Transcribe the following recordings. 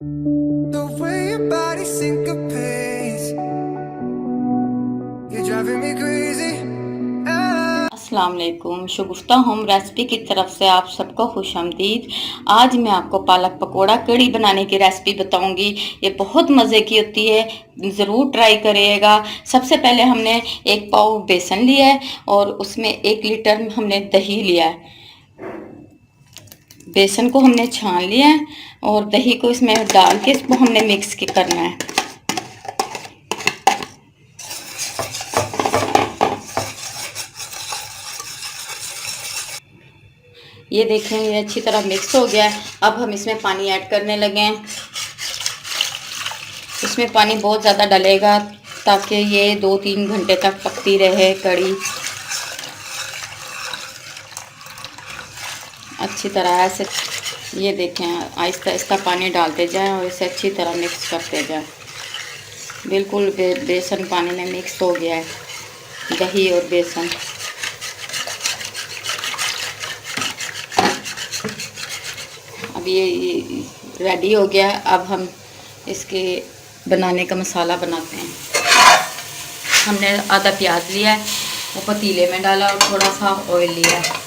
The way your body syncopates, you're driving me crazy. अस्सलाम वालेकुम। शगुफ्ता home recipe की तरफ से आप सबको खुश आमदीद। आज मैं आपको पालक पकोड़ा कड़ी बनाने की रेसिपी बताऊंगी। ये बहुत मज़े की होती है, ज़रूर ट्राई करिएगा। सबसे पहले हमने एक पाव बेसन लिया है और उसमें 1 लीटर हमने दही लिया है। बेसन को हमने छान लिया है और दही को इसमें डाल के इसको हमने मिक्स करना है। ये देखें, ये अच्छी तरह मिक्स हो गया है। अब हम इसमें पानी ऐड करने लगे हैं। इसमें पानी बहुत ज़्यादा डलेगा ताकि ये 2-3 घंटे तक पकती रहे कड़ी अच्छी तरह। ऐसे ये देखें, आहिस्ता आहिस्ता पानी डालते जाएं और इसे अच्छी तरह मिक्स करते जाएं। बिल्कुल बेसन पानी में मिक्स हो गया है, दही और बेसन। अब ये रेडी हो गया। अब हम इसके बनाने का मसाला बनाते हैं। हमने आधा प्याज लिया है, वो पतीले में डाला और थोड़ा सा ऑयल लिया है।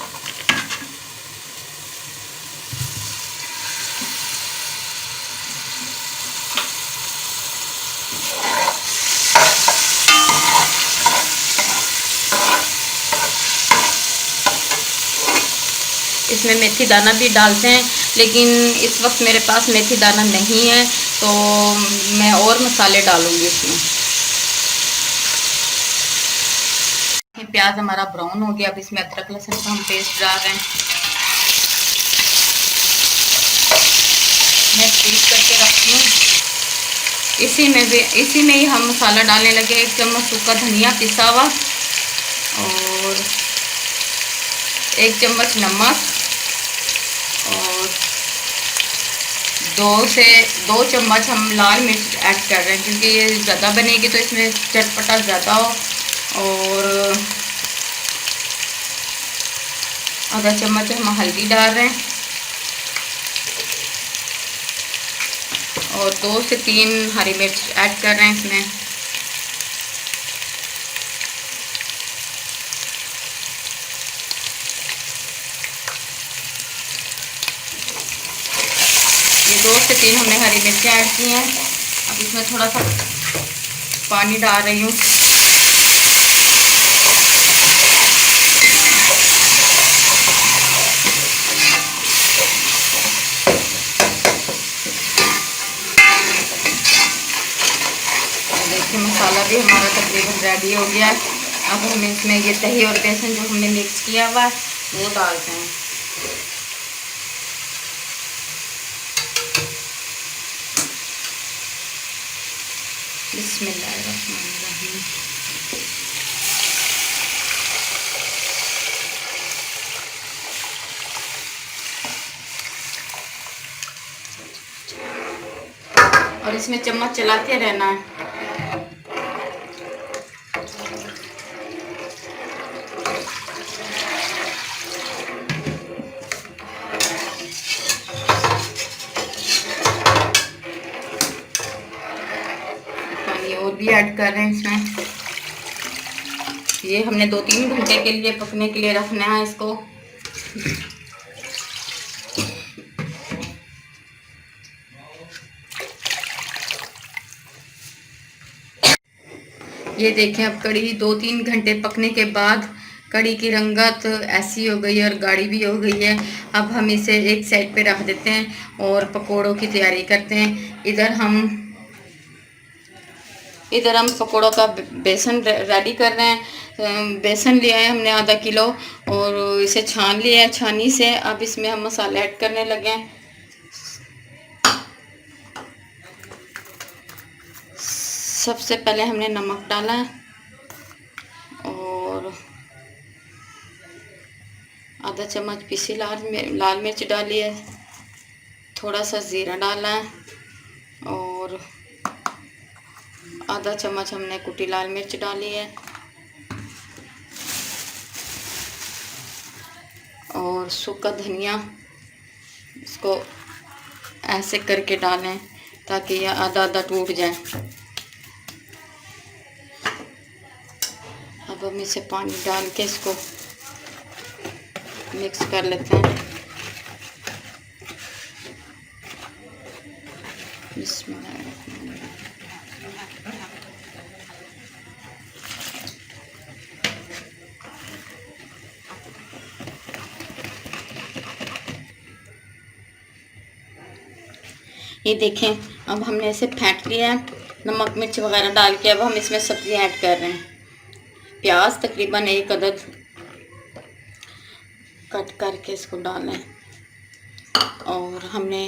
इसमें मेथी दाना भी डालते हैं, लेकिन इस वक्त मेरे पास मेथी दाना नहीं है तो मैं और मसाले डालूंगी इसमें। प्याज हमारा ब्राउन हो गया। अब इसमें अदरक लहसुन का हम पेस्ट डाल रहे हैं। मैं फ्रीज करके रखती हूँ। इसी में ही हम मसाला डालने लगे। 1 चम्मच सूखा धनिया पिसा हुआ और 1 चम्मच नमक और 2 चम्मच हम लाल मिर्च ऐड कर रहे हैं, क्योंकि ये ज़्यादा बनेगी तो इसमें चटपटा ज़्यादा हो। और आधा चम्मच हम हल्दी डाल रहे हैं और 2 से 3 हरी मिर्च ऐड कर रहे हैं इसमें। ये 2 से 3 हमने हरी मिर्चें ऐड की हैं। अब इसमें थोड़ा सा पानी डाल रही हूँ। देखिए, मसाला भी हमारा तकरीबन रेडी हो गया है। अब हम इसमें ये दही और बेसन जो हमने मिक्स किया हुआ है वो डालते हैं। बिस्मिल्लाहिर्रहमानिर्रहीम। और इसमें चम्मच चलाते रहना है। पानी और भी ऐड कर रहे हैं इसमें। ये हमने 2-3 घंटे के लिए पकने के लिए रखना है इसको। ये देखें, अब कड़ी 2-3 घंटे पकने के बाद कड़ी की रंगत ऐसी हो गई और गाढ़ी भी हो गई है। अब हम इसे एक साइड पे रख देते हैं और पकोड़ों की तैयारी करते हैं। इधर हम पकोड़ों का बेसन रेडी कर रहे हैं। बेसन लिया है हमने आधा किलो और इसे छान लिया है छानी से। अब इसमें हम मसाले ऐड करने लगे हैं। सबसे पहले हमने नमक डाला है और आधा चम्मच पिसी लाल मिर्च डाली है। थोड़ा सा ज़ीरा डाला है और आधा चम्मच हमने कुटी लाल मिर्च डाली है और सूखा धनिया, इसको ऐसे करके डालें ताकि ये आधा आधा टूट जाए। अब हम इसे पानी डाल के इसको मिक्स कर लेते हैं। बिस्मिल्लाहिर्रहमानिर्रहीम। ये देखें, अब हमने इसे फेंट लिया है नमक मिर्च वगैरह डाल के। अब हम इसमें सब्ज़ी ऐड कर रहे हैं। प्याज तकरीबन 1 अदद कट करके इसको डालें, और हमने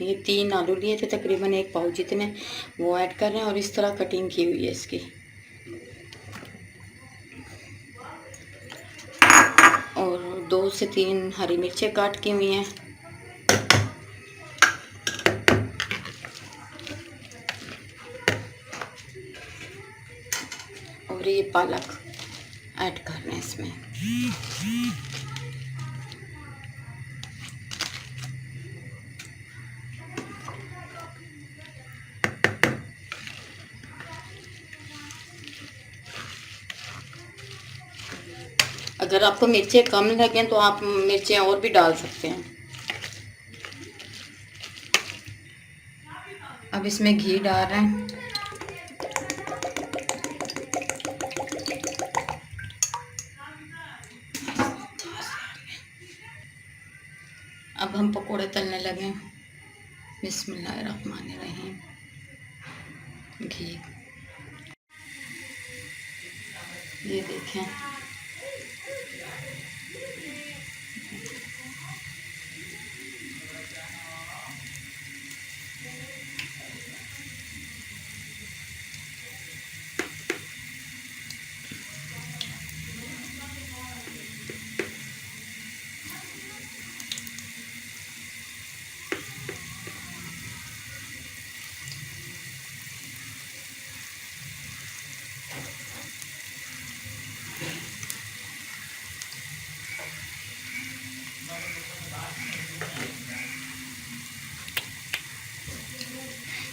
ये 3 आलू लिए थे तकरीबन 1 पाव जितने, वो ऐड कर रहे हैं। और इस तरह कटिंग की हुई है इसकी। और 2 से 3 हरी मिर्चें काट की हुई हैं। और ये पालक ऐड कर रहे हैं इसमें। अगर आपको मिर्चें कम लगें तो आप मिर्चें और भी डाल सकते हैं। अब इसमें घी डाल रहे हैं। अब हम पकोड़े तलने लगे। बिस्मिल्लाहिर्रहमानिर्रहीम। घी, ये देखें,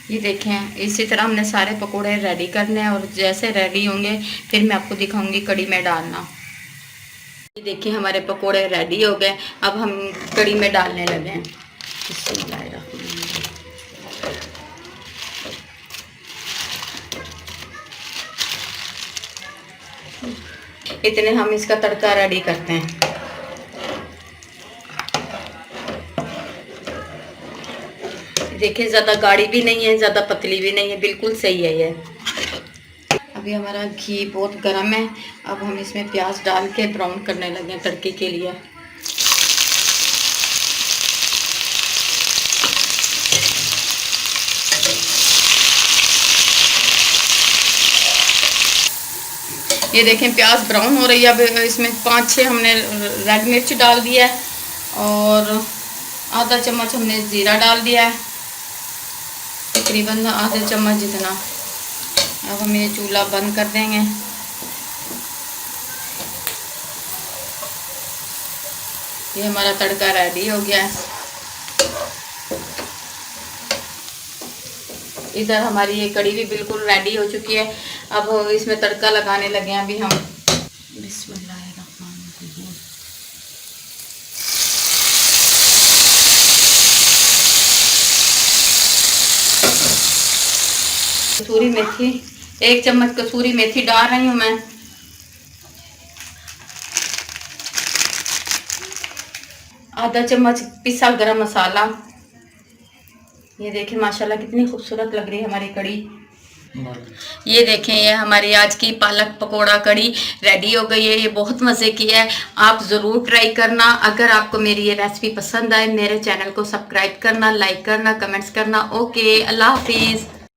ये देखें, इसी तरह हमने सारे पकोड़े रेडी करने हैं। और जैसे रेडी होंगे फिर मैं आपको दिखाऊंगी कड़ी में डालना। ये देखिए, हमारे पकोड़े रेडी हो गए। अब हम कड़ी में डालने लगे हैं। इतने हम इसका तड़का रेडी करते हैं। देखिए, ज़्यादा गाढ़ी भी नहीं है, ज़्यादा पतली भी नहीं है, बिल्कुल सही है ये। अभी हमारा घी बहुत गर्म है। अब हम इसमें प्याज डाल के ब्राउन करने लगे तड़के के लिए। ये देखें, प्याज ब्राउन हो रही है। अब इसमें 5-6 हमने रेड मिर्च डाल दिया है, और आधा चम्मच हमने ज़ीरा डाल दिया है, तकरीबन आधे चम्मच जितना। अब हम ये चूल्हा बंद कर देंगे। ये हमारा तड़का रेडी हो गया है। इधर हमारी ये कड़ी भी बिल्कुल रेडी हो चुकी है। अब इसमें तड़का लगाने लगे हैं अभी हम। बिस्मिल्लाहिर्रहमानिर्रहीम। कसूरी मेथी, 1 चम्मच कसूरी मेथी डाल रही हूँ मैं। आधा चम्मच पिसा गरम मसाला। ये देखें, माशाल्लाह कितनी खूबसूरत लग रही है हमारी कड़ी। ये देखें, ये हमारी आज की पालक पकोड़ा कड़ी रेडी हो गई है। ये बहुत मज़े की है, आप ज़रूर ट्राई करना। अगर आपको मेरी ये रेसिपी पसंद आए, मेरे चैनल को सब्सक्राइब करना, लाइक करना, कमेंट्स करना। ओके, अल्लाह हाफिज़।